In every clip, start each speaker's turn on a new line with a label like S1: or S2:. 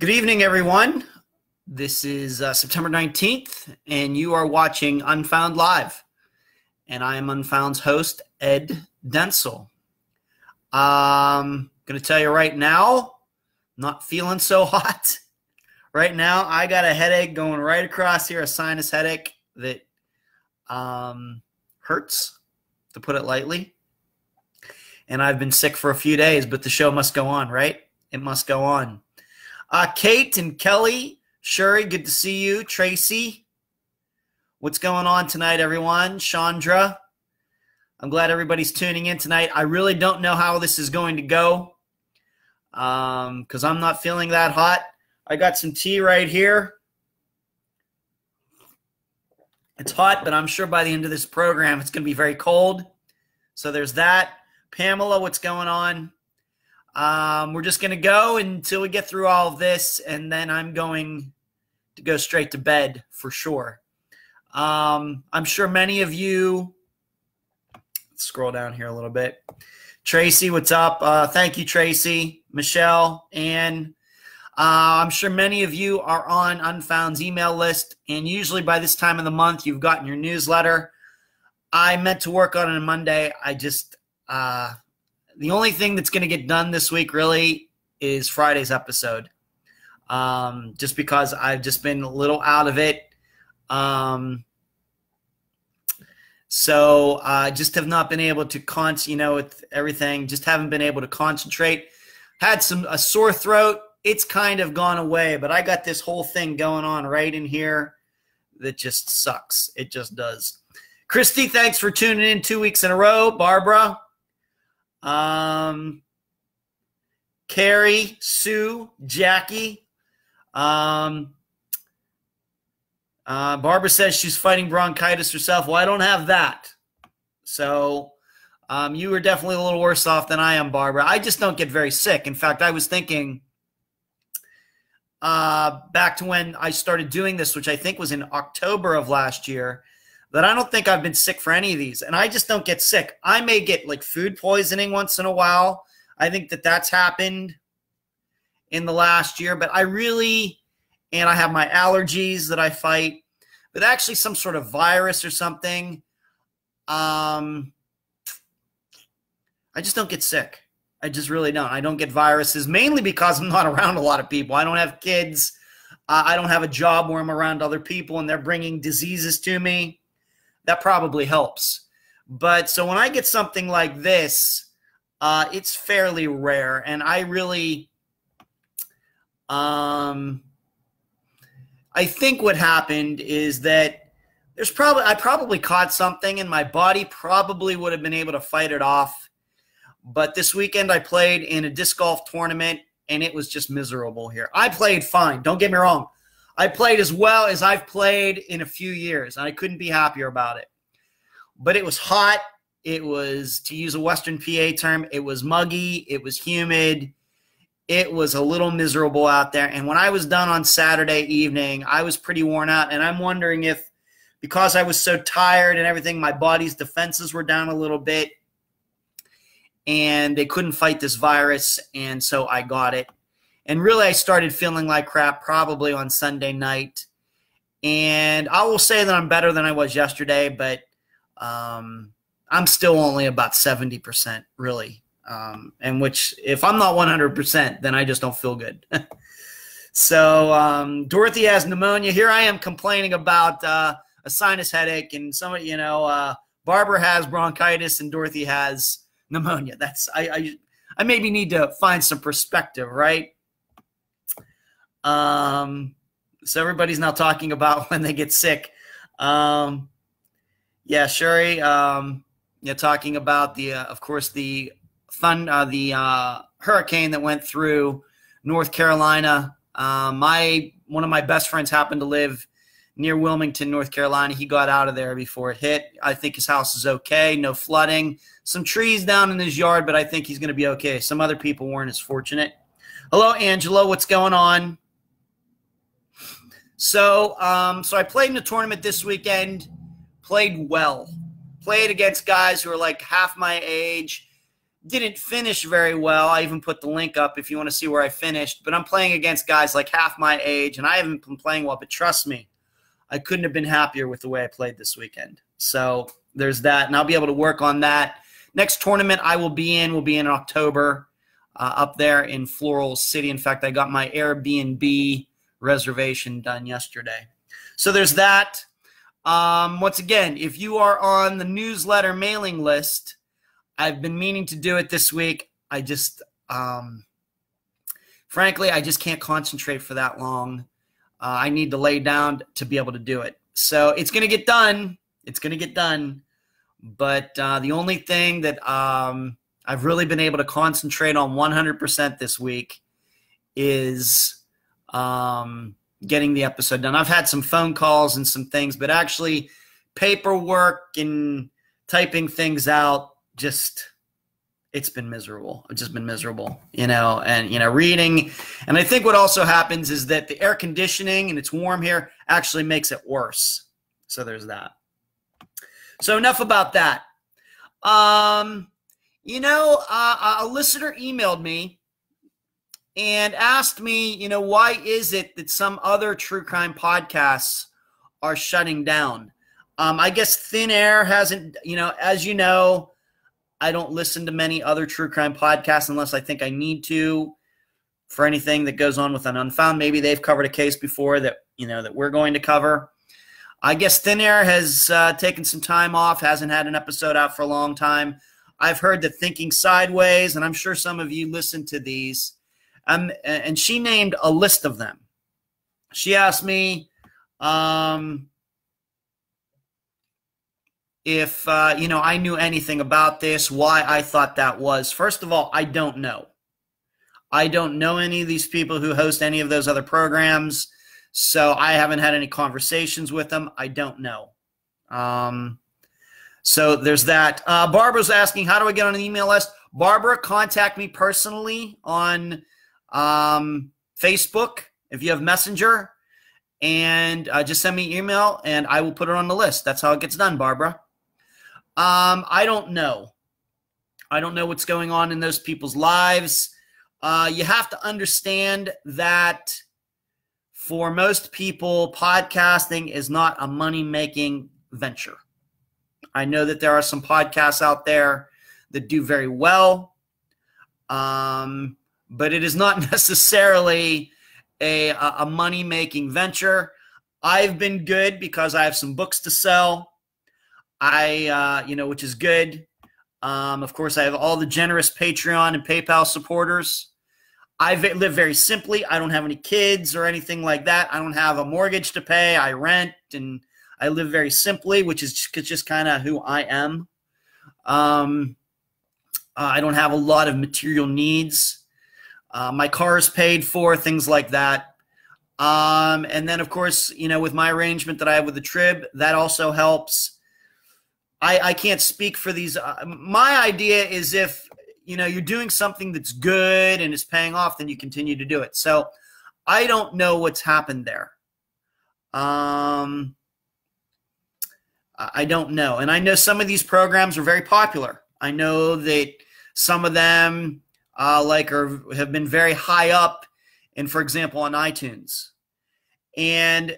S1: Good evening, everyone. This is September 19th, and you are watching Unfound Live. And I am Unfound's host, Ed Densel. Going to tell you right now, not feeling so hot. Right now, I got a headache going right across here, a sinus headache that hurts, to put it lightly. And I've been sick for a few days, but the show must go on, right? It must go on. Kate and Kelly, Shuri, good to see you. Tracy, what's going on tonight, everyone? Chandra, I'm glad everybody's tuning in tonight. I really don't know how this is going to go because I'm not feeling that hot. I got some tea right here. It's hot, but I'm sure by the end of this program it's going to be very cold. So there's that. Pamela, what's going on? We're just going to go until we get through all of this, and then I'm going to go straight to bed for sure. I'm sure many of you – let's scroll down here a little bit. Tracy, what's up? Thank you, Tracy. Michelle, Ann. I'm sure many of you are on Unfound's email list, and usually by this time of the month you've gotten your newsletter. I meant to work on it on Monday. I just the only thing that's going to get done this week really is Friday's episode, just because I've just been a little out of it. So I just have not been able to with everything, just haven't been able to concentrate. Had a sore throat. It's kind of gone away, but I got this whole thing going on right in here that just sucks. It just does. Christy, thanks for tuning in 2 weeks in a row. Barbara. Carrie, Sue, Jackie. Barbara says she's fighting bronchitis herself. Well, I don't have that. So you are definitely a little worse off than I am, Barbara. I just don't get very sick. In fact, I was thinking back to when I started doing this, which I think was in October of last year, that I don't think I've been sick for any of these. And I just don't get sick. I may get like food poisoning once in a while. I think that's happened in the last year. But I have my allergies that I fight. But actually some sort of virus or something. I just don't get sick. I just really don't. I don't get viruses, mainly because I'm not around a lot of people. I don't have kids. I don't have a job where I'm around other people and they're bringing diseases to me. That probably helps. But so when I get something like this, it's fairly rare. And I really, I think what happened is that I probably caught something and my body probably would have been able to fight it off. But this weekend I played in a disc golf tournament and it was just miserable here. I played fine. Don't get me wrong. I played as well as I've played in a few years, and I couldn't be happier about it. But it was hot. It was, to use a Western PA term, it was muggy. It was humid. It was a little miserable out there. And when I was done on Saturday evening, I was pretty worn out. And I'm wondering if, because I was so tired and everything, my body's defenses were down a little bit, and they couldn't fight this virus, and so I got it. And really, I started feeling like crap probably on Sunday night. And I will say that I'm better than I was yesterday, but I'm still only about 70%, really. And which, if I'm not 100%, then I just don't feel good. So Dorothy has pneumonia. Here I am complaining about a sinus headache, and Barbara has bronchitis, and Dorothy has pneumonia. I maybe need to find some perspective, right? So everybody's now talking about when they get sick. Yeah, Shuri, talking about of course, the hurricane that went through North Carolina. One of my best friends happened to live near Wilmington, North Carolina. He got out of there before it hit. I think his house is okay. No flooding. Some trees down in his yard, but I think he's going to be okay. Some other people weren't as fortunate. Hello, Angela. What's going on? So I played in a tournament this weekend, played well. Played against guys who are like half my age, Didn't finish very well. I even put the link up if you want to see where I finished. But I'm playing against guys like half my age, and I haven't been playing well. But trust me, I couldn't have been happier with the way I played this weekend. So there's that, and I'll be able to work on that. Next tournament I will be in October up there in Floral City. In fact, I got my Airbnb reservation done yesterday. So there's that. Once again, if you are on the newsletter mailing list, I've been meaning to do it this week. I just, frankly, I just can't concentrate for that long. I need to lay down to be able to do it. So it's going to get done. It's going to get done. But the only thing that I've really been able to concentrate on 100% this week is getting the episode done. I've had some phone calls and some things, but actually paperwork and typing things out, it's been miserable. It's just been miserable, and, reading. And I think what also happens is that the air conditioning, and it's warm here, actually makes it worse. So there's that. So enough about that. A listener emailed me and asked me, why is it that some other true crime podcasts are shutting down? I guess thin air hasn't, as you know, I don't listen to many other true crime podcasts unless I think I need to for anything that goes on with an Unfound. Maybe they've covered a case before that, that we're going to cover. I guess Thin Air has taken some time off, hasn't had an episode out for a long time. I've heard that Thinking Sideways, and I'm sure some of you listen to these, and she named a list of them. She asked me if, I knew anything about this, why I thought that was. First of all, I don't know. I don't know any of these people who host any of those other programs, so I haven't had any conversations with them. I don't know. So there's that. Barbara's asking, how do I get on an email list? Barbara, contact me personally on Facebook if you have Messenger, and just send me an email, and I will put it on the list. That's how it gets done, Barbara. I don't know. I don't know what's going on in those people's lives. You have to understand that for most people, podcasting is not a money-making venture. I know that there are some podcasts out there that do very well, but it is not necessarily a money-making venture. I've been good because I have some books to sell. Which is good. Of course, I have all the generous Patreon and PayPal supporters. I live very simply. I don't have any kids or anything like that. I don't have a mortgage to pay. I rent, and I live very simply, which is just kind of who I am. I don't have a lot of material needs. My car is paid for, things like that. And then, of course, with my arrangement that I have with the Trib, that also helps. I can't speak for these. My idea is if, you're doing something that's good and is paying off, then you continue to do it. So I don't know what's happened there. I don't know. And I know some of these programs are very popular. I know that some of them have been very high up and, for example, on iTunes. And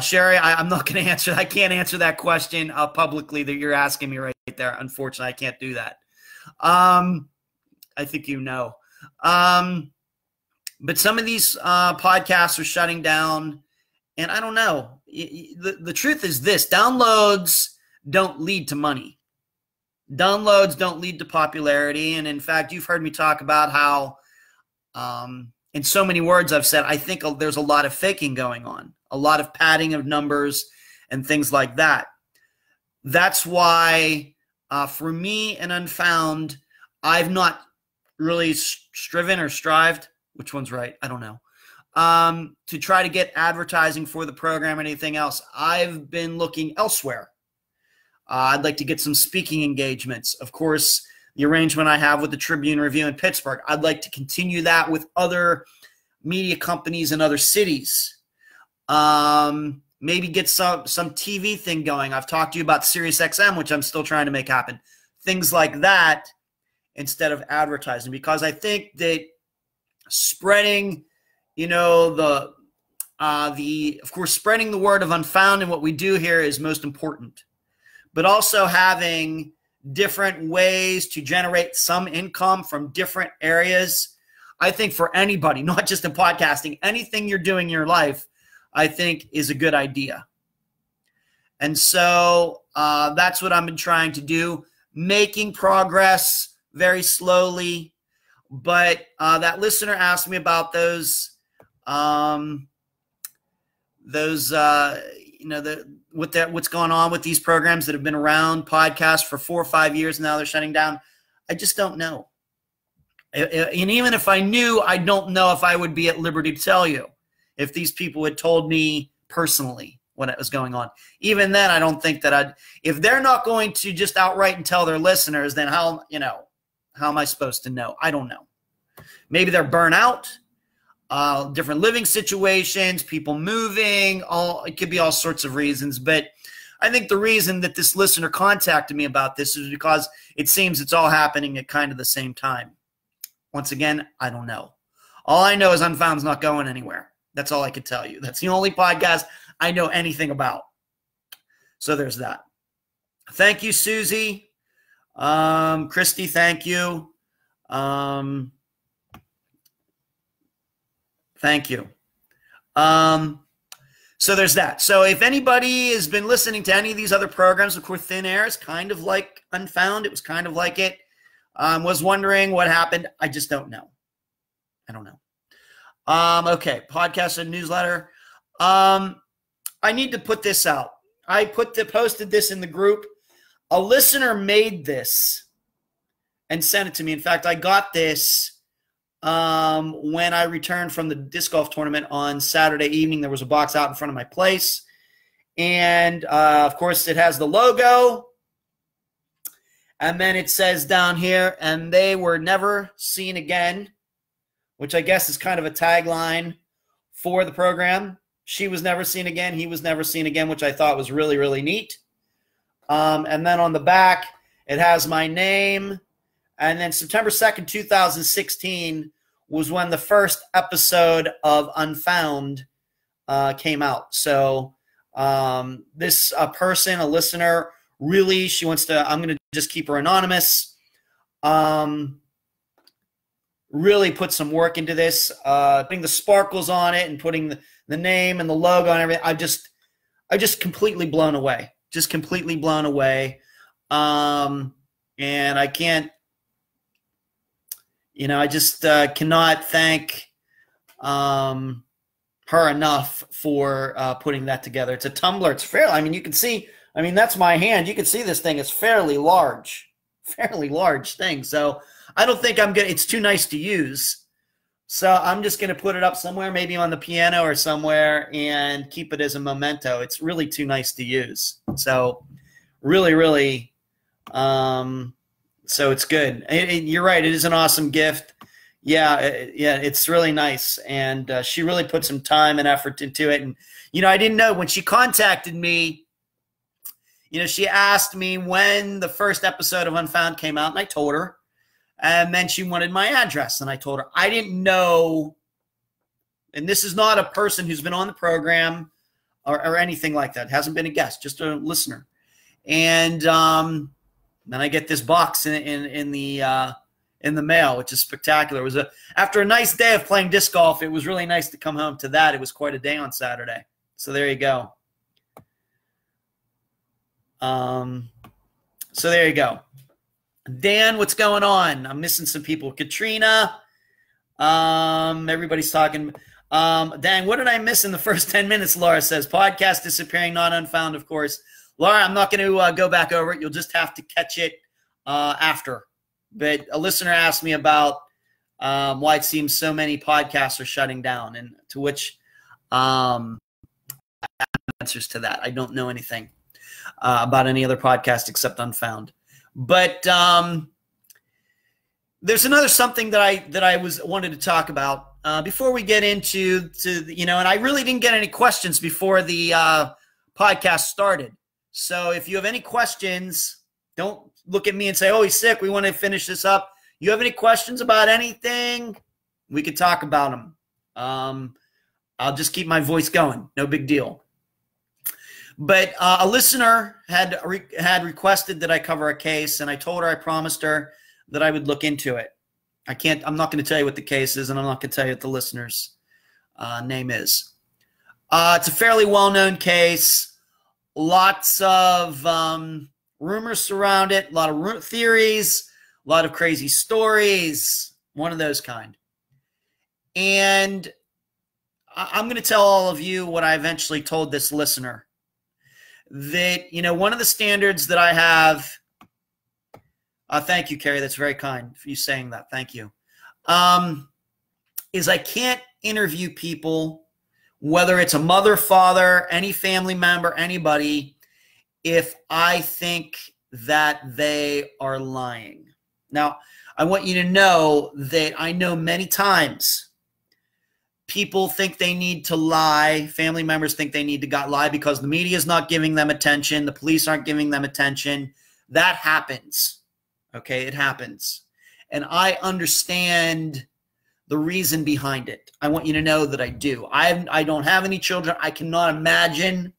S1: Sherry, I'm not going to answer. I can't answer that question publicly that you're asking me right there. Unfortunately, I can't do that. I think you know. But some of these podcasts are shutting down, and I don't know. The truth is this: downloads don't lead to money. Downloads don't lead to popularity. And in fact, you've heard me talk about how, in so many words I've said, I think there's a lot of faking going on. A lot of padding of numbers and things like that. That's why, for me and Unfound, I've not really striven or strived, which one's right, I don't know, to try to get advertising for the program or anything else. I've been looking elsewhere. I'd like to get some speaking engagements. Of course, the arrangement I have with the Tribune Review in Pittsburgh, I'd like to continue that with other media companies in other cities. Maybe get some TV thing going. I've talked to you about SiriusXM, which I'm still trying to make happen. Things like that instead of advertising, because I think that spreading, of course, spreading the word of Unfound and what we do here is most important. But also having different ways to generate some income from different areas, I think for anybody, not just in podcasting, anything you're doing in your life, I think is a good idea. And so that's what I've been trying to do, making progress very slowly. But that listener asked me about those what's going on with these programs that have been around, podcasts for 4 or 5 years now, they're shutting down. I just don't know. And even if I knew, I don't know if I would be at liberty to tell you if these people had told me personally what was going on. Even then, I don't think that if they're not going to just outright and tell their listeners, then how am I supposed to know? I don't know. Maybe they're burnt out. Different living situations, people moving, it could be all sorts of reasons. But I think the reason that this listener contacted me about this is because it seems it's all happening at kind of the same time. Once again, I don't know. All I know is Unfound's not going anywhere. That's all I could tell you. That's the only podcast I know anything about. So there's that. Thank you, Susie. Christy, thank you. Thank you. So there's that. So if anybody has been listening to any of these other programs, of course, Thin Air is kind of like Unfound. It was kind of like it. Was wondering what happened. I just don't know. I don't know. Okay, podcast and newsletter. I need to put this out. I posted this in the group. A listener made this and sent it to me. In fact, I got this when I returned from the disc golf tournament on Saturday evening. There was a box out in front of my place. And, of course, it has the logo. And then it says down here, and they were never seen again, which I guess is kind of a tagline for the program. She was never seen again. He was never seen again, which I thought was really, really neat. And then on the back, it has my name. And then September 2nd, 2016 was when the first episode of Unfound came out. So this person, a listener, really, she wants to, I'm going to just keep her anonymous, really put some work into this, putting the sparkles on it and putting the name and the logo and everything. I just completely blown away. Just completely blown away. And I can't, I just cannot thank her enough for putting that together. It's a tumbler. It's fairly, you can see, that's my hand. You can see this thing is fairly large thing. So I don't think it's too nice to use. So I'm just going to put it up somewhere, maybe on the piano or somewhere, and keep it as a memento. It's really too nice to use. So really, really, so it's good. You're right. It is an awesome gift. Yeah, it's really nice. And she really put some time and effort into it. And, I didn't know when she contacted me, she asked me when the first episode of Unfound came out, and I told her. And then she wanted my address, and I told her. I didn't know, and this is not a person who's been on the program or anything like that. It hasn't been a guest, just a listener. And then I get this box in the mail, which is spectacular. It was after a nice day of playing disc golf, it was really nice to come home to that. It was quite a day on Saturday. So there you go. So there you go. Dan, what's going on? I'm missing some people. Katrina, everybody's talking. Dan, what did I miss in the first 10 minutes? Laura says, podcast disappearing, not Unfound, of course. Laura, I'm not going to go back over it. You'll just have to catch it after. But a listener asked me about why it seems so many podcasts are shutting down, and to which I have answers to that. I don't know anything about any other podcast except Unfound. But there's another something that I wanted to talk about. before we get into and I really didn't get any questions before the podcast started. So if you have any questions, don't look at me and say, oh, he's sick, we want to finish this up. You have any questions about anything, we could talk about them. I'll just keep my voice going. No big deal. But a listener had requested that I cover a case, and I told her, I promised her that I would look into it. I'm not going to tell you what the case is, and I'm not going to tell you what the listener's name is. It's a fairly well-known case. Lots of rumors surround it, a lot of theories, a lot of crazy stories, one of those kind. And I'm going to tell all of you what I eventually told this listener. That, one of the standards that I have, thank you, Carrie, that's very kind for you saying that, thank you, is I can't interview people, whether it's a mother, father, any family member, anybody, if I think that they are lying. Now, I want you to know that I know many times people think they need to lie, family members think they need to lie because the media is not giving them attention, the police aren't giving them attention. That happens, okay? It happens. And I understand the reason behind it. I want you to know that I do. I don't have any children. I cannot imagine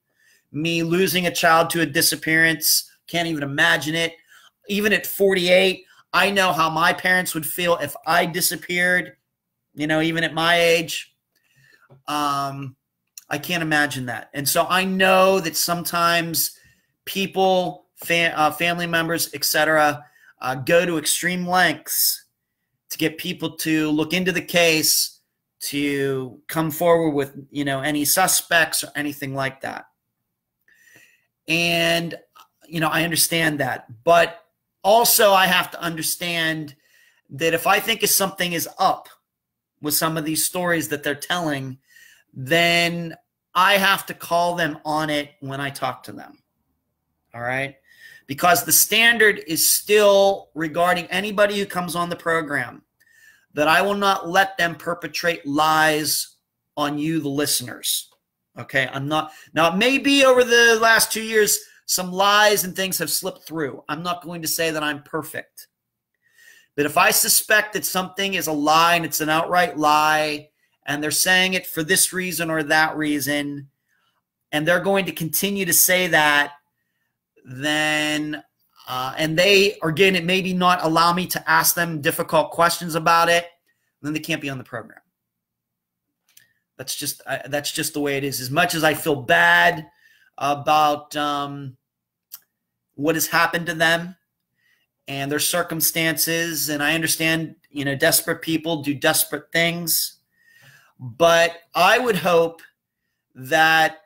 S1: me losing a child to a disappearance. Can't even imagine it. Even at 48, I know how my parents would feel if I disappeared, even at my age. I can't imagine that. And so I know that sometimes people, family members, etc., go to extreme lengths to get people to look into the case, to come forward with, any suspects or anything like that. And, I understand that. But also I have to understand that if I think something is up with some of these stories that they're telling, then I have to call them on it when I talk to them. All right? Because the standard is still regarding anybody who comes on the program, that I will not let them perpetrate lies on you, the listeners. Okay? I'm not. Now, it may be over the last 2 years, some lies and things have slipped through. I'm not going to say that I'm perfect. But if I suspect that something is a lie and it's an outright lie, and they're saying it for this reason or that reason, and they're going to continue to say that, then, and they are going to maybe not allow me to ask them difficult questions about it, then they can't be on the program. That's just the way it is. As much as I feel bad about what has happened to them and their circumstances, and I understand, desperate people do desperate things, but I would hope that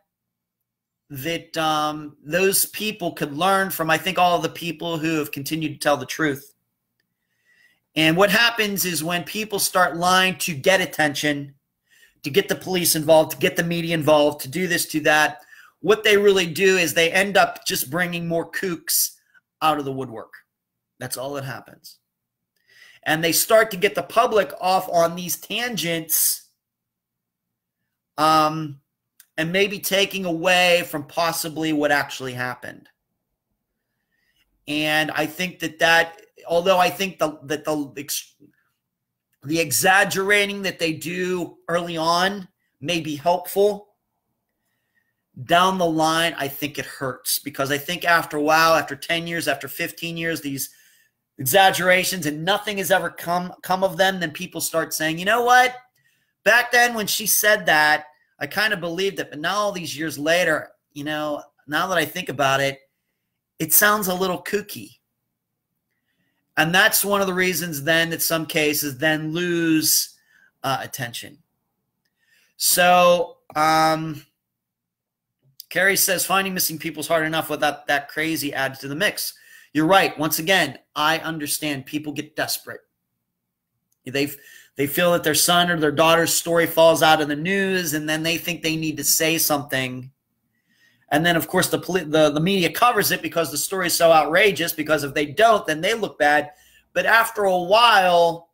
S1: those people could learn from, I think, all of the people who have continued to tell the truth. And what happens is when people start lying to get attention, to get the police involved, to get the media involved, to do this, to that, what they really do is they end up just bringing more kooks out of the woodwork. That's all that happens. And they start to get the public off on these tangents, and maybe taking away from possibly what actually happened. And I think that although I think the exaggerating that they do early on may be helpful, down the line, I think it hurts, because I think after a while, after 10 years, after 15 years, these exaggerations and nothing has ever come of them, then people start saying, you know what? Back then when she said that, I kind of believed it, but now all these years later, now that I think about it, it sounds a little kooky. And that's one of the reasons then that some cases then lose attention. So Carrie says, finding missing people is hard enough without that crazy added to the mix. You're right. Once again, I understand people get desperate. They feel that their son or their daughter's story falls out in the news, and then they think they need to say something. And then, of course, the media covers it because the story is so outrageous, because if they don't, then they look bad. But after a while,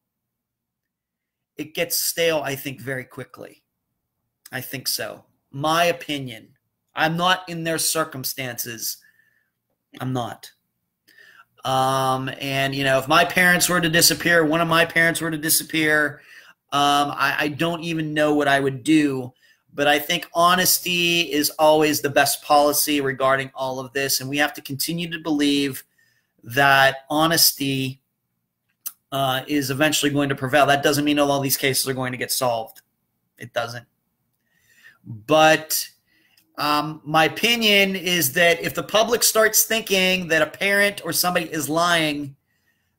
S1: it gets stale, I think, very quickly. I think so. My opinion. I'm not in their circumstances. I'm not. And, you know, if my parents were to disappear, one of my parents were to disappear, I don't even know what I would do. But I think honesty is always the best policy regarding all of this. And we have to continue to believe that honesty is eventually going to prevail. That doesn't mean all these cases are going to get solved. It doesn't. But my opinion is that if the public starts thinking that a parent or somebody is lying,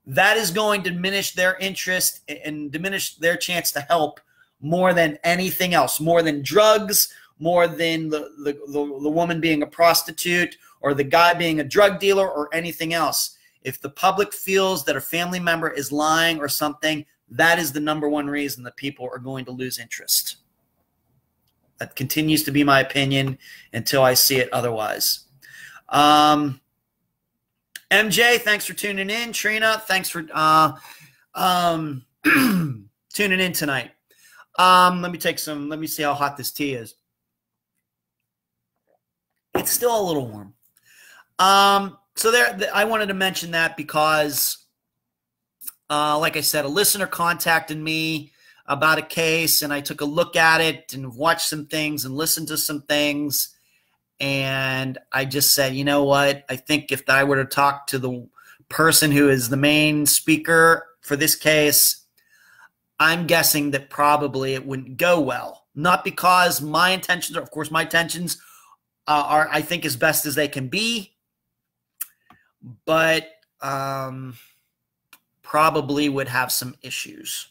S1: that is going to diminish their interest and diminish their chance to help more than anything else, more than drugs, more than the woman being a prostitute or the guy being a drug dealer or anything else. If the public feels that a family member is lying or something, that is the number one reason that people are going to lose interest. That continues to be my opinion until I see it otherwise. MJ, thanks for tuning in. Trina, thanks for tuning in tonight. Let me see how hot this tea is. It's still a little warm. So I wanted to mention that because, like I said, a listener contacted me about a case, and I took a look at it and watched some things and listened to some things. And I just said, you know what? I think if I were to talk to the person who is the main speaker for this case, I'm guessing that probably it wouldn't go well. Not because my intentions are, of course, my intentions are, I think, as best as they can be, but probably would have some issues.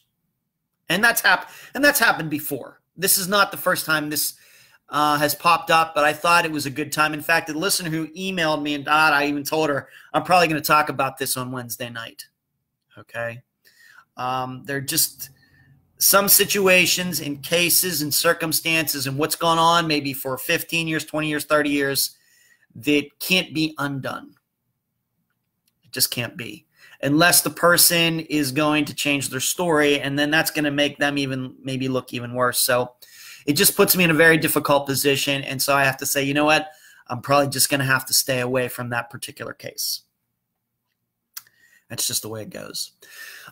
S1: And that's happened before. This is not the first time this has popped up, but I thought it was a good time. In fact, the listener who emailed me, and I even told her, I'm probably going to talk about this on Wednesday night. Okay? There are just some situations and cases and circumstances and what's gone on maybe for 15 years, 20 years, 30 years that can't be undone. It just can't be. Unless the person is going to change their story, and then that's going to make them maybe look even worse. So it just puts me in a very difficult position, and so I have to say, you know what? I'm probably just going to have to stay away from that particular case. That's just the way it goes.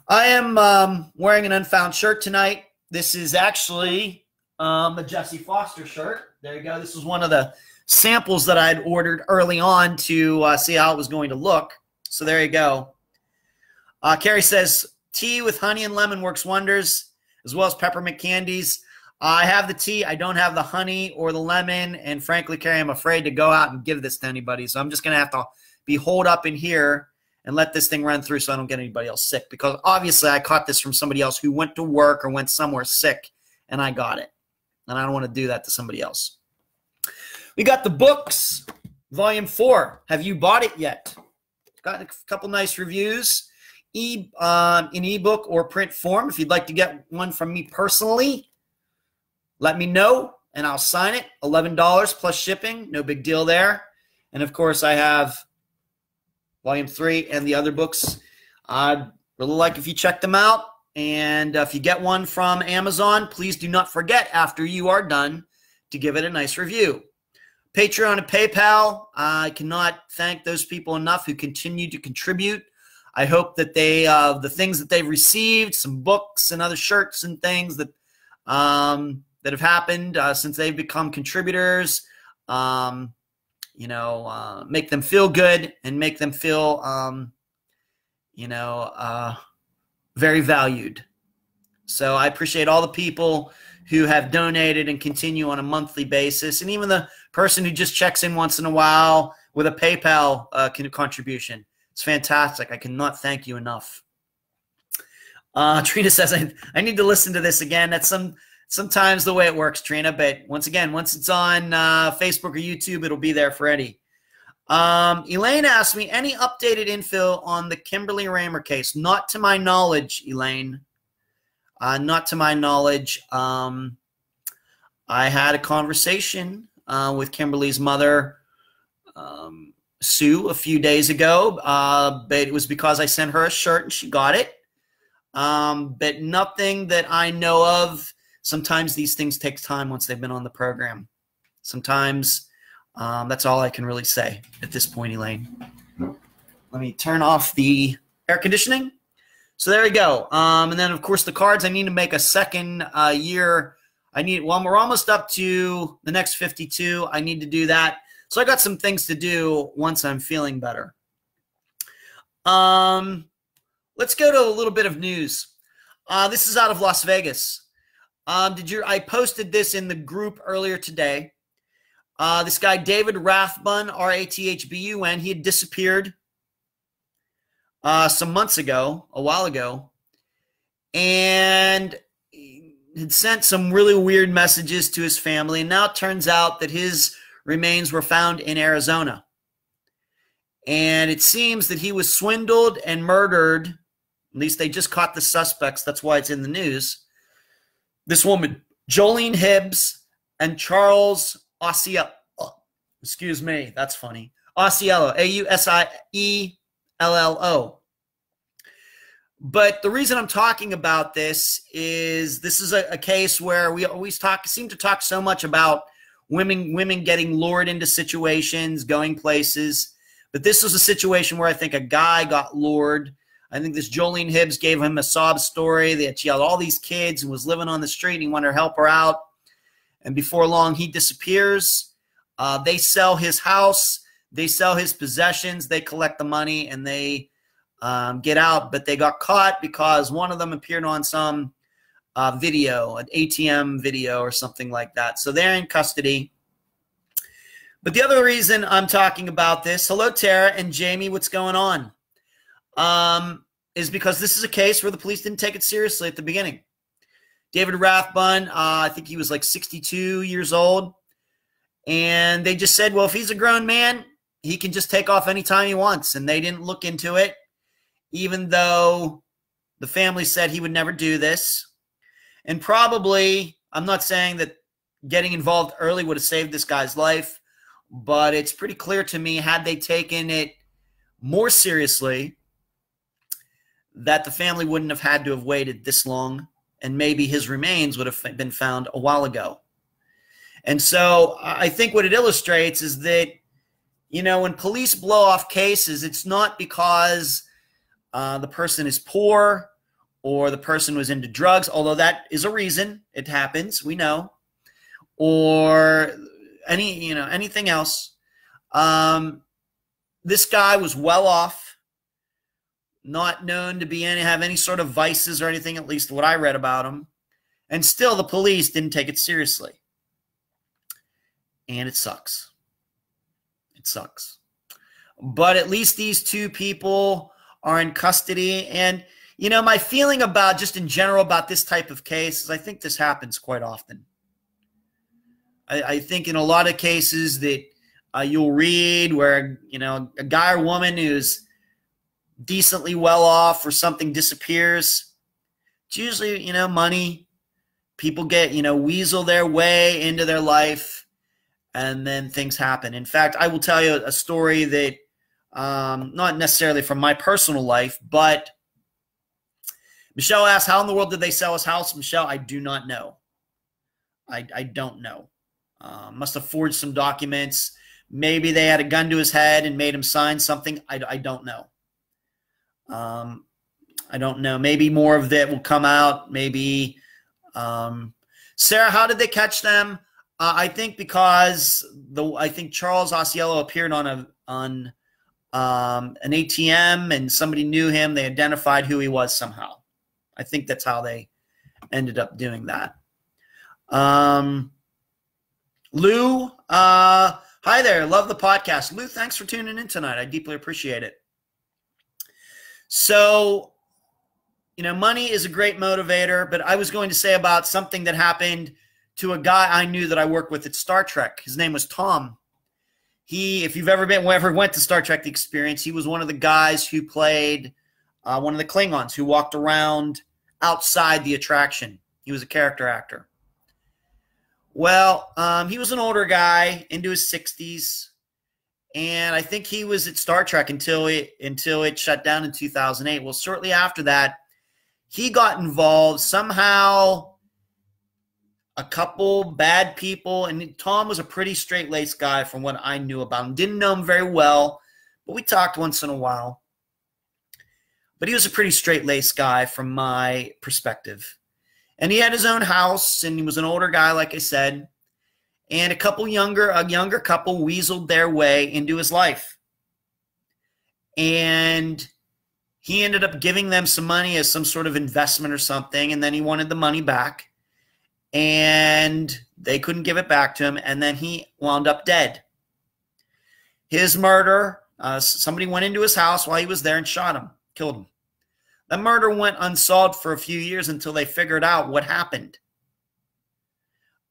S1: I am wearing an Unfound shirt tonight. This is actually a Jesse Foster shirt. There you go. This was one of the samples that I had ordered early on to see how it was going to look. So there you go. Carrie says, tea with honey and lemon works wonders, as well as peppermint candies. I have the tea. I don't have the honey or the lemon. And frankly, Carrie, I'm afraid to go out and give this to anybody. So I'm just going to have to be holed up in here and let this thing run through so I don't get anybody else sick. Because obviously I caught this from somebody else who went to work or went somewhere sick, and I got it. And I don't want to do that to somebody else. We got the books, Volume 4. Have you bought it yet? Got a couple nice reviews. In ebook or print form. If you'd like to get one from me personally, let me know and I'll sign it. $11 plus shipping. No big deal there. And of course, I have Volume 3 and the other books. I'd really like if you check them out. And if you get one from Amazon, please do not forget after you are done to give it a nice review. Patreon and PayPal. I cannot thank those people enough who continue to contribute. I hope that they, the things that they've received, some books and other shirts and things that that have happened since they've become contributors, make them feel good and make them feel, very valued. So I appreciate all the people who have donated and continue on a monthly basis, and even the person who just checks in once in a while with a PayPal contribution. It's fantastic. I cannot thank you enough. Trina says, I need to listen to this again. That's sometimes the way it works, Trina. But once it's on Facebook or YouTube, it'll be there for Eddie. Elaine asked me, any updated info on the Kimberly Raymer case? Not to my knowledge, Elaine. Not to my knowledge. I had a conversation with Kimberly's mother, Sue, a few days ago, but it was because I sent her a shirt and she got it. but nothing that I know of. Sometimes these things take time once they've been on the program. Sometimes that's all I can really say at this point, Elaine. Let me turn off the air conditioning. So there we go. And then, of course, the cards, I need to make a second year. We're almost up to the next 52. I need to do that. So I got some things to do once I'm feeling better. Let's go to a little bit of news. This is out of Las Vegas. I posted this in the group earlier today. This guy, David Rathbun, Rathbun, he had disappeared some months ago, a while ago, and had sent some really weird messages to his family. And now it turns out that his remains were found in Arizona. And it seems that he was swindled and murdered. At least they just caught the suspects. That's why it's in the news. This woman, Jolene Hibbs and Charles Ausiello. Excuse me, that's funny. Ausiello, Ausiello. But the reason I'm talking about this is a case where we always seem to talk so much about women getting lured into situations, going places. But this was a situation where I think a guy got lured. I think this Jolene Hibbs gave him a sob story that she had all these kids and was living on the street and he wanted to help her out. And before long, he disappears. They sell his house. They sell his possessions. They collect the money and they get out. But they got caught because one of them appeared on some video, an ATM video or something like that. So they're in custody. But the other reason I'm talking about this, hello, Tara and Jamie, what's going on? Is because this is a case where the police didn't take it seriously at the beginning. David Rathbun, I think he was like 62 years old. And they just said, well, if he's a grown man, he can just take off anytime he wants. And they didn't look into it, even though the family said he would never do this. And probably, I'm not saying that getting involved early would have saved this guy's life, but it's pretty clear to me, had they taken it more seriously, that the family wouldn't have had to have waited this long, and maybe his remains would have been found a while ago. And so I think what it illustrates is that, you know, when police blow off cases, it's not because the person is poor or the person was into drugs, although that is a reason. It happens, we know, or anything else. This guy was well off, not known to have any sort of vices or anything, at least what I read about him. And still the police didn't take it seriously. And it sucks. It sucks. But at least these two people are in custody. And, you know, my feeling about just in general about this type of case is I think this happens quite often. I think in a lot of cases that you'll read where, you know, a guy or woman who's decently well off or something disappears. It's usually, you know, money. People get, you know, weasel their way into their life. And then things happen. In fact, I will tell you a story that, not necessarily from my personal life, but Michelle asked, how in the world did they sell his house? Michelle, I do not know. I don't know. Must have forged some documents. Maybe they had a gun to his head and made him sign something. I don't know. I don't know. Maybe more of that will come out. Maybe. Sarah, how did they catch them? I think because I think Charles Ausiello appeared on an ATM and somebody knew him. They identified who he was somehow. I think that's how they ended up doing that. Lou, hi there. Love the podcast. Lou, thanks for tuning in tonight. I deeply appreciate it. So, you know, money is a great motivator, but I was going to say about something that happened to a guy I knew that I worked with at Star Trek. His name was Tom. If you've ever went to Star Trek The Experience, he was one of the guys who played one of the Klingons who walked around outside the attraction. He was a character actor. Well, he was an older guy, into his 60s, and I think he was at Star Trek until it shut down in 2008. Well, shortly after that, he got involved somehow. A couple bad people, and Tom was a pretty straight-laced guy from what I knew about him. Didn't know him very well, but we talked once in a while. But he was a pretty straight-laced guy from my perspective. And he had his own house, and he was an older guy, like I said. And a younger couple weaseled their way into his life. And he ended up giving them some money as some sort of investment or something, and then he wanted the money back. And they couldn't give it back to him, and then he wound up dead. His murder, somebody went into his house while he was there and shot him, killed him. The murder went unsolved for a few years until they figured out what happened.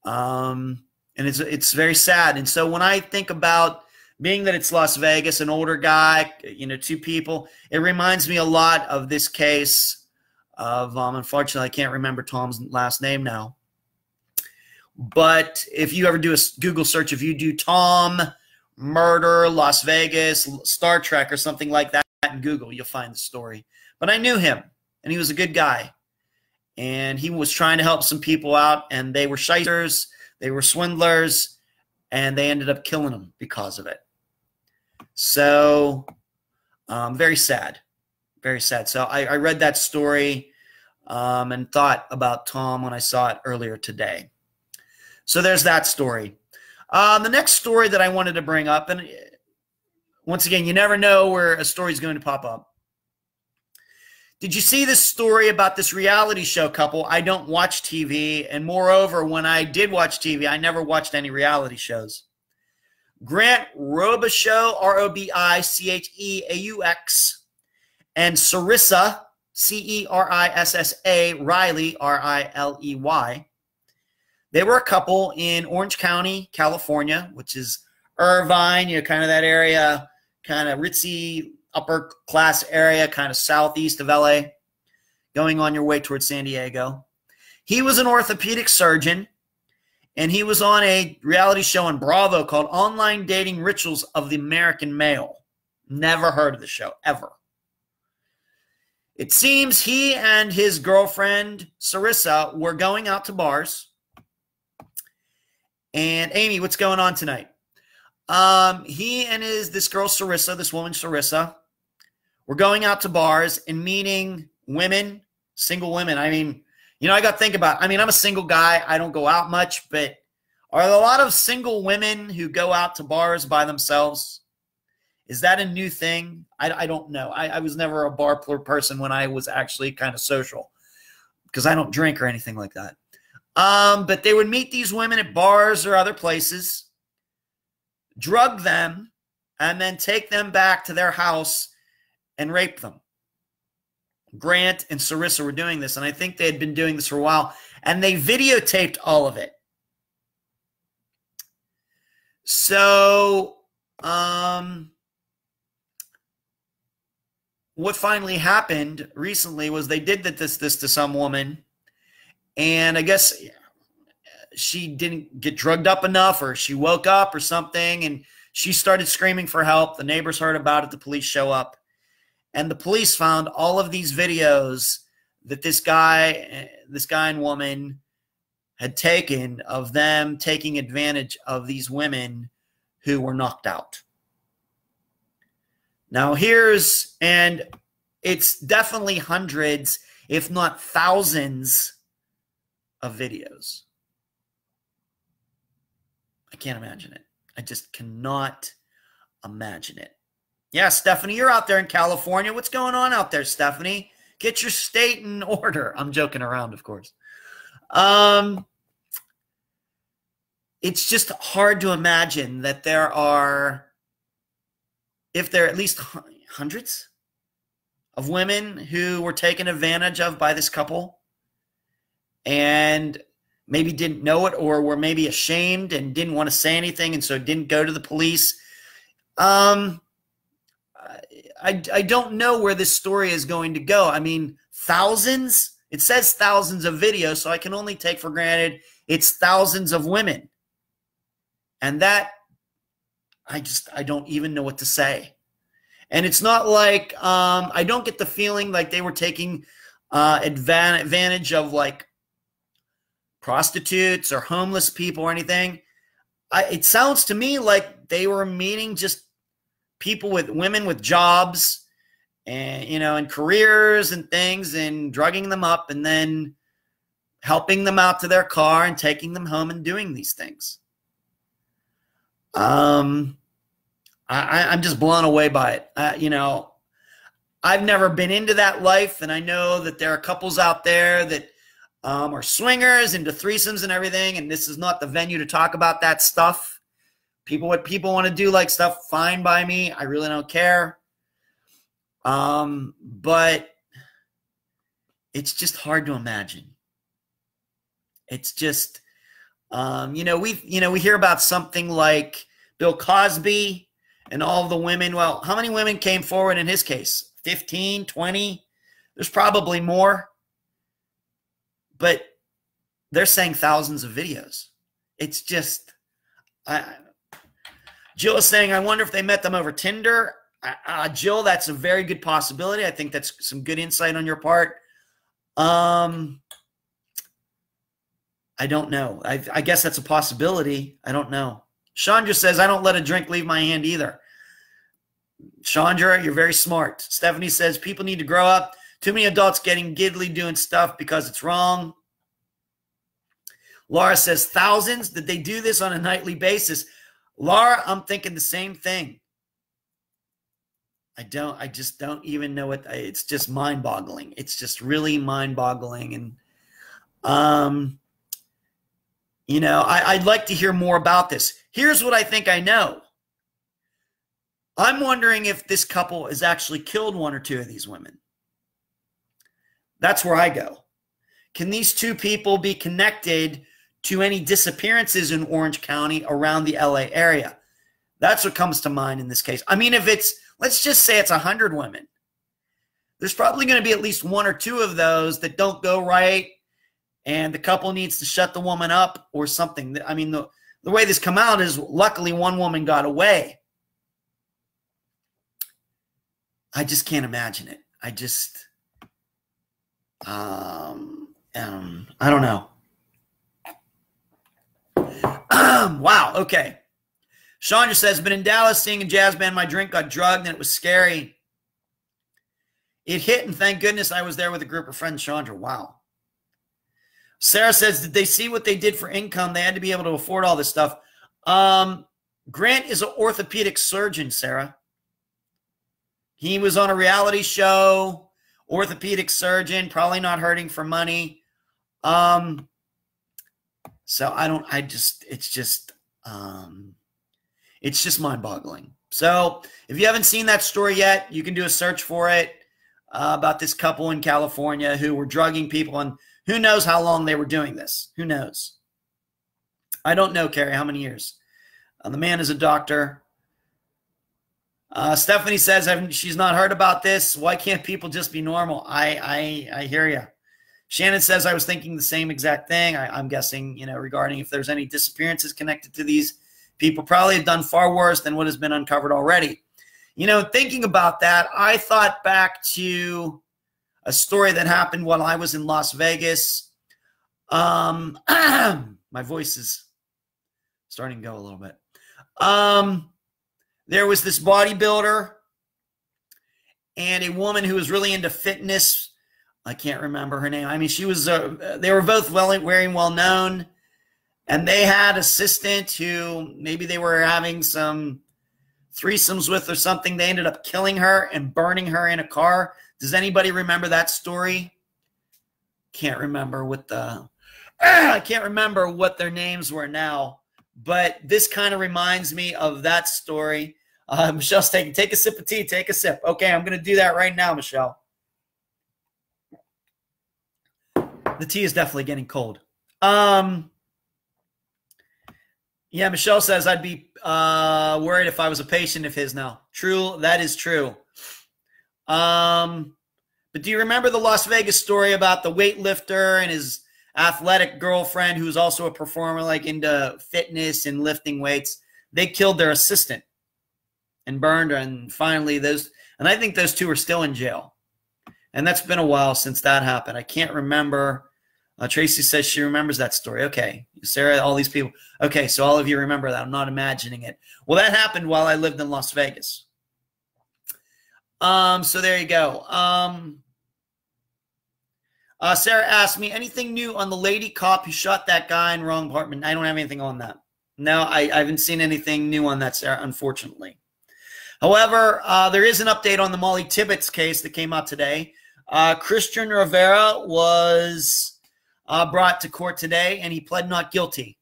S1: And it's very sad. And so when I think about, being that it's Las Vegas, an older guy, two people, it reminds me a lot of this case of, unfortunately, I can't remember Tom's last name now. But if you ever do a Google search, if you do Tom murder Las Vegas, Star Trek or something like that in Google, you'll find the story. But I knew him, and he was a good guy. And he was trying to help some people out, and they were shysters, they were swindlers, and they ended up killing him because of it. So very sad, very sad. So I read that story and thought about Tom when I saw it earlier today. So there's that story. The next story that I wanted to bring up, and once again, you never know where a story is going to pop up. Did you see this story about this reality show couple? I don't watch TV, and moreover, when I did watch TV, I never watched any reality shows. Grant Robichaux, Robicheaux, and Cerissa, Cerissa, Riley, Riley. They were a couple in Orange County, California, which is Irvine, kind of that area, kind of ritzy, upper class area, kind of southeast of LA, going on your way towards San Diego. He was an orthopedic surgeon, and he was on a reality show on Bravo called Online Dating Rituals of the American Male. Never heard of the show, ever. It seems he and his girlfriend, Cerissa, were going out to bars. And Amy, what's going on tonight? He and this girl, Cerissa, this woman, Cerissa, were going out to bars and meeting women, single women. I mean, I got to think about, I'm a single guy. I don't go out much, but are there a lot of single women who go out to bars by themselves? Is that a new thing? I don't know. I was never a bar person when I was actually kind of social because I don't drink or anything like that. But they would meet these women at bars or other places, drug them, and then take them back to their house and rape them. Grant and Cerissa were doing this, and I think they had been doing this for a while, and they videotaped all of it. So, what finally happened recently was they did this to some woman, and I guess she didn't get drugged up enough, or she woke up or something, and she started screaming for help. The neighbors heard about it. The police show up. And the police found all of these videos that this guy and woman had taken of them taking advantage of these women who were knocked out. Now and it's definitely hundreds, if not thousands, of videos. I can't imagine it. I just cannot imagine it. Yeah, Stephanie, you're out there in California. What's going on out there, Stephanie? Get your state in order. I'm joking around, of course. It's just hard to imagine that there are, if there are at least hundreds of women who were taken advantage of by this couple and maybe didn't know it, or were maybe ashamed and didn't want to say anything, and so didn't go to the police. I don't know where this story is going to go. I mean, thousands? It says thousands of videos, so I can only take for granted it's thousands of women. And that, I don't even know what to say. And it's not like, I don't get the feeling like they were taking advantage of like prostitutes or homeless people or anything. It sounds to me like they were meeting just people with women with jobs and, you know, and careers and things, and drugging them up and then helping them out to their car and taking them home and doing these things. I'm just blown away by it. You know, I've never been into that life, and I know that there are couples out there that are swingers into threesomes and everything, and this is not the venue to talk about that stuff. What people want to do, like stuff, fine by me. I really don't care. But it's just hard to imagine. It's just, we hear about something like Bill Cosby and all of the women. Well, how many women came forward in his case? 15, 20? There's probably more. But they're saying thousands of videos. It's just, Jill is saying, I wonder if they met them over Tinder. Jill, that's a very good possibility. I think that's some good insight on your part. I don't know. I guess that's a possibility. I don't know. Chandra says, I don't let a drink leave my hand either. Chandra, you're very smart. Stephanie says, people need to grow up. Too many adults getting giddily doing stuff because it's wrong. Laura says, thousands? Did they do this on a nightly basis? Laura, I'm thinking the same thing. I just don't even know what, it's just mind-boggling. It's just really mind-boggling. And, I'd like to hear more about this. Here's what I think I know. I'm wondering if this couple has actually killed one or two of these women. That's where I go. Can these two people be connected to any disappearances in Orange County around the LA area? That's what comes to mind in this case. I mean, if it's, let's just say it's 100 women, there's probably going to be at least one or two of those that don't go right, and the couple needs to shut the woman up or something. I mean, the way this come out is luckily one woman got away. I just can't imagine it. I don't know. Wow. Okay. Chandra says, been in Dallas seeing a jazz band. My drink got drugged and it was scary. It hit, and thank goodness I was there with a group of friends. Chandra, wow. Sarah says, did they see what they did for income? They had to be able to afford all this stuff. Grant is an orthopedic surgeon, Sarah. He was on a reality show, orthopedic surgeon, probably not hurting for money. So it's just mind-boggling. So if you haven't seen that story yet, you can do a search for it about this couple in California who were drugging people, and who knows how long they were doing this. Who knows? I don't know, Carrie, how many years. The man is a doctor. Stephanie says she's not heard about this. Why can't people just be normal? I hear you. Shannon says I was thinking the same exact thing. I'm guessing, regarding if there's any disappearances connected to these people, probably have done far worse than what has been uncovered already. Thinking about that, I thought back to a story that happened while I was in Las Vegas. My voice is starting to go a little bit. There was this bodybuilder and a woman who was really into fitness. I can't remember her name. I mean, she was, they were both very well known, and they had assistant who maybe they were having some threesomes with or something. They ended up killing her and burning her in a car. Does anybody remember that story? Can't remember what I can't remember what their names were now. But this kind of reminds me of that story. Michelle's take a sip of tea. Take a sip. Okay, I'm going to do that right now, Michelle. The tea is definitely getting cold. Yeah, Michelle says I'd be worried if I was a patient of his now. True, that is true. But do you remember the Las Vegas story about the weightlifter and his athletic girlfriend who's also a performer, like into fitness and lifting weights? They killed their assistant and burned her, and finally and I think those two are still in jail. And that's been a while since that happened. I can't remember. Tracy says she remembers that story. Okay. Sarah, all these people. Okay, so all of you remember that. I'm not imagining it. Well, that happened while I lived in Las Vegas. So there you go. Sarah asked me, anything new on the lady cop who shot that guy in wrong apartment? I don't have anything on that. No, I haven't seen anything new on that, Sarah, unfortunately. However, there is an update on the Molly Tibbetts case that came out today. Christian Rivera was brought to court today, and he pled not guilty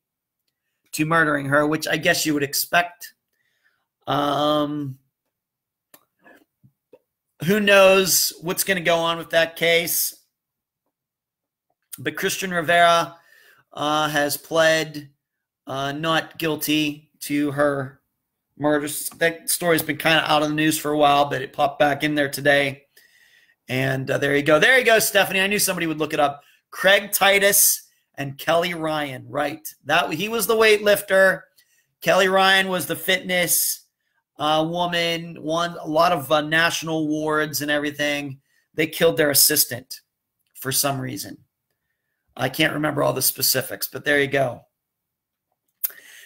S1: to murdering her, which I guess you would expect. Who knows what's going to go on with that case? But Christian Rivera has pled not guilty to her murders. That story's been kind of out of the news for a while, but it popped back in there today. And there you go. There you go, Stephanie. I knew somebody would look it up. Craig Titus and Kelly Ryan. Right. He was the weightlifter. Kelly Ryan was the fitness woman, won a lot of national awards and everything. They killed their assistant for some reason. I can't remember all the specifics, but there you go.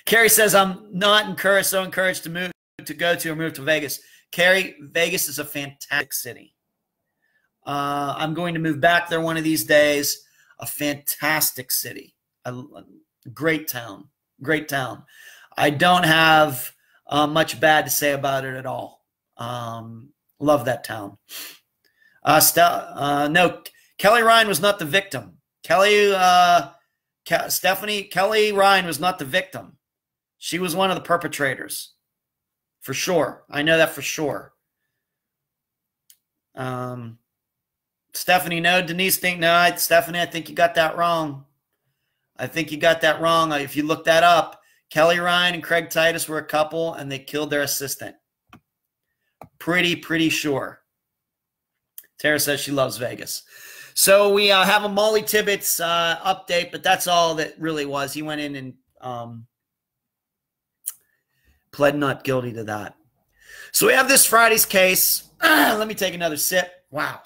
S1: Carrie says, I'm not encouraged, so encouraged to move to Vegas. Carrie, Vegas is a fantastic city. I'm going to move back there one of these days. A fantastic city. A great town. Great town. I don't have much bad to say about it at all. Love that town. No, Kelly Ryan was not the victim. Kelly Ryan was not the victim. She was one of the perpetrators. For sure. I know that for sure. Stephanie, no. Denise, no. Stephanie, I think you got that wrong. I think you got that wrong. If you look that up, Kelly Ryan and Craig Titus were a couple, and they killed their assistant. Pretty sure. Tara says she loves Vegas. So we have a Molly Tibbetts update, but that's all that really was. He went in and pled not guilty to that. So we have this Friday's case. Let me take another sip. Wow.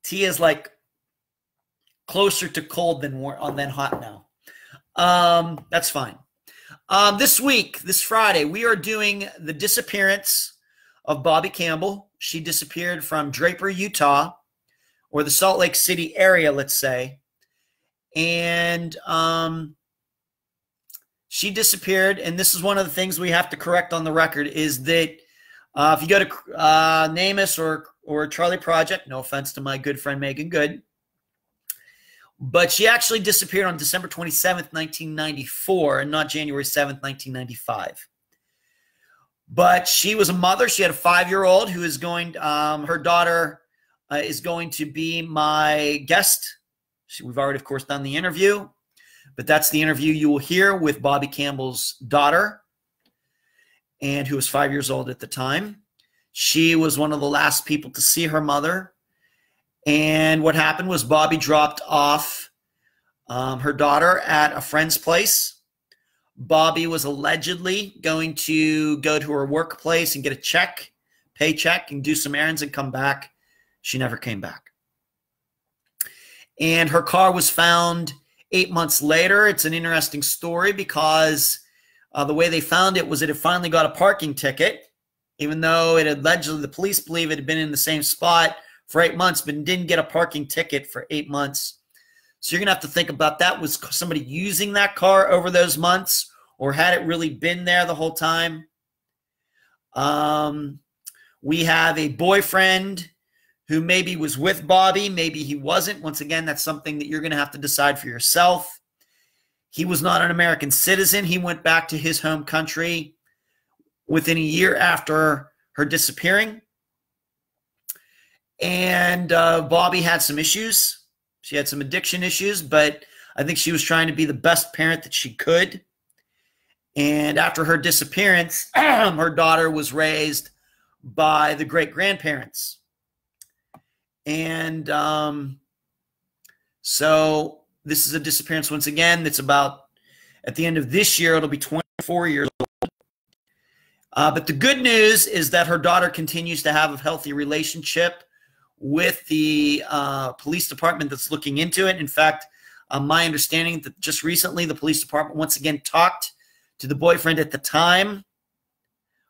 S1: Tea is like closer to cold than hot now. That's fine. This week, this Friday, we are doing the disappearance of Bobbi Campbell. She disappeared from Draper, Utah, or the Salt Lake City area, let's say. And she disappeared, and this is one of the things we have to correct on the record, is that if you go to NamUs or Charlie Project, no offense to my good friend Megan Good, but she actually disappeared on December 27th, 1994, and not January 7th, 1995. But she was a mother. She had a 5-year-old who is going, her daughter is going to be my guest. We've already, of course, done the interview, but that's the interview you will hear with Bobbi Campbell's daughter, and who was 5 years old at the time. She was one of the last people to see her mother. And what happened was Bobbi dropped off her daughter at a friend's place. Bobbi was allegedly going to go to her workplace and get a paycheck, and do some errands and come back. She never came back. And her car was found 8 months later. It's an interesting story because the way they found it was it had finally got a parking ticket, even though it allegedly, the police believe it had been in the same spot for 8 months, but didn't get a parking ticket for 8 months. So you're going to have to think about that. Was somebody using that car over those months, or had it really been there the whole time? We have a boyfriend who maybe was with Bobbi. Maybe he wasn't. Once again, that's something that you're going to have to decide for yourself. He was not an American citizen. He went back to his home country within a year after her disappearing. And Bobbi had some issues. She had some addiction issues, but I think she was trying to be the best parent that she could. And after her disappearance, her daughter was raised by the great-grandparents. And so this is a disappearance, once again, that's about, at the end of this year, it'll be 24 years old. But the good news is that her daughter continues to have a healthy relationship with the police department that's looking into it. In fact, my understanding that just recently the police department once again talked to the boyfriend at the time,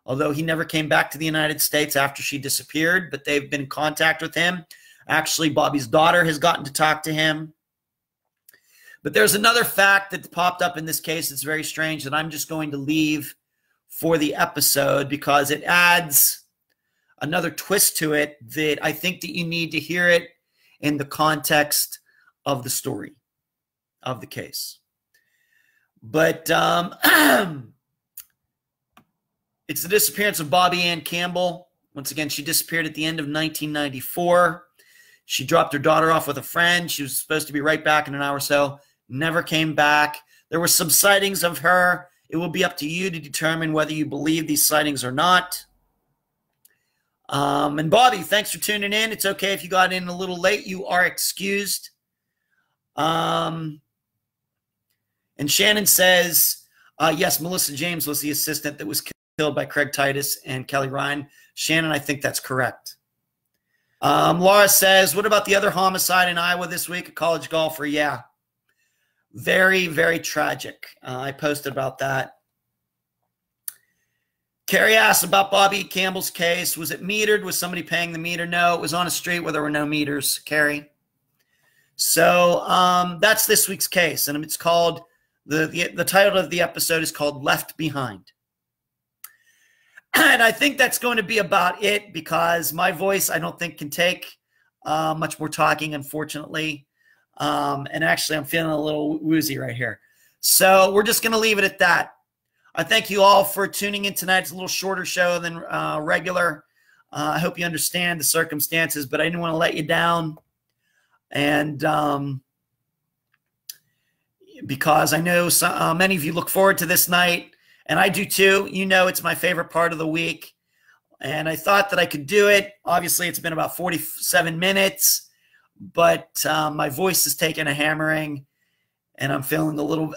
S1: although he never came back to the United States after she disappeared, but they've been in contact with him. Actually, Bobbi's daughter has gotten to talk to him. But there's another fact that popped up in this case that's very strange that I'm just going to leave for the episode because it adds another twist to it that I think that you need to hear it in the context of the story, of the case. But it's the disappearance of Bobbi Ann Campbell. Once again, she disappeared at the end of 1994. She dropped her daughter off with a friend. She was supposed to be right back in an hour or so. Never came back. There were some sightings of her. It will be up to you to determine whether you believe these sightings or not. And Bobbi, thanks for tuning in. It's okay if you got in a little late. You are excused. And Shannon says, yes, Melissa James was the assistant that was killed by Craig Titus and Kelly Ryan. Shannon, I think that's correct. Laura says, what about the other homicide in Iowa this week? A college golfer. Yeah. Very, very tragic. I posted about that. Carrie asked about Bobbi Campbell's case. Was it metered? Was somebody paying the meter? No, it was on a street where there were no meters, Carrie. So that's this week's case. And it's called, the title of the episode is called Left Behind. And I think that's going to be about it because my voice, I don't think, can take much more talking, unfortunately. And actually, I'm feeling a little woozy right here. So we're just going to leave it at that. I thank you all for tuning in tonight. It's a little shorter show than regular. I hope you understand the circumstances, but I didn't want to let you down. And because I know many of you look forward to this night, and I do too. You know it's my favorite part of the week. And I thought that I could do it. Obviously, it's been about 47 minutes. But my voice is taking a hammering, and I'm feeling a little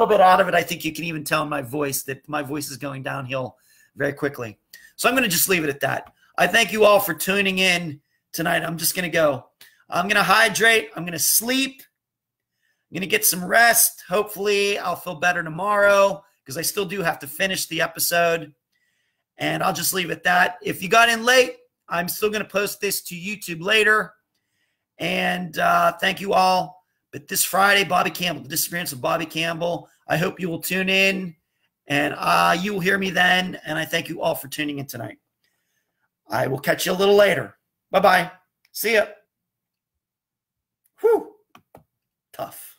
S1: bit out of it. I think you can even tell in my voice that my voice is going downhill very quickly. So I'm going to just leave it at that. I thank you all for tuning in tonight. I'm just going to go. I'm going to hydrate. I'm going to sleep. I'm going to get some rest. Hopefully, I'll feel better tomorrow because I still do have to finish the episode. And I'll just leave it at that. If you got in late, I'm still going to post this to YouTube later. And thank you all. But this Friday, Bobbi Campbell, the disappearance of Bobbi Campbell. I hope you will tune in, and you will hear me then. And I thank you all for tuning in tonight. I will catch you a little later. Bye-bye. See ya. Whew. Tough.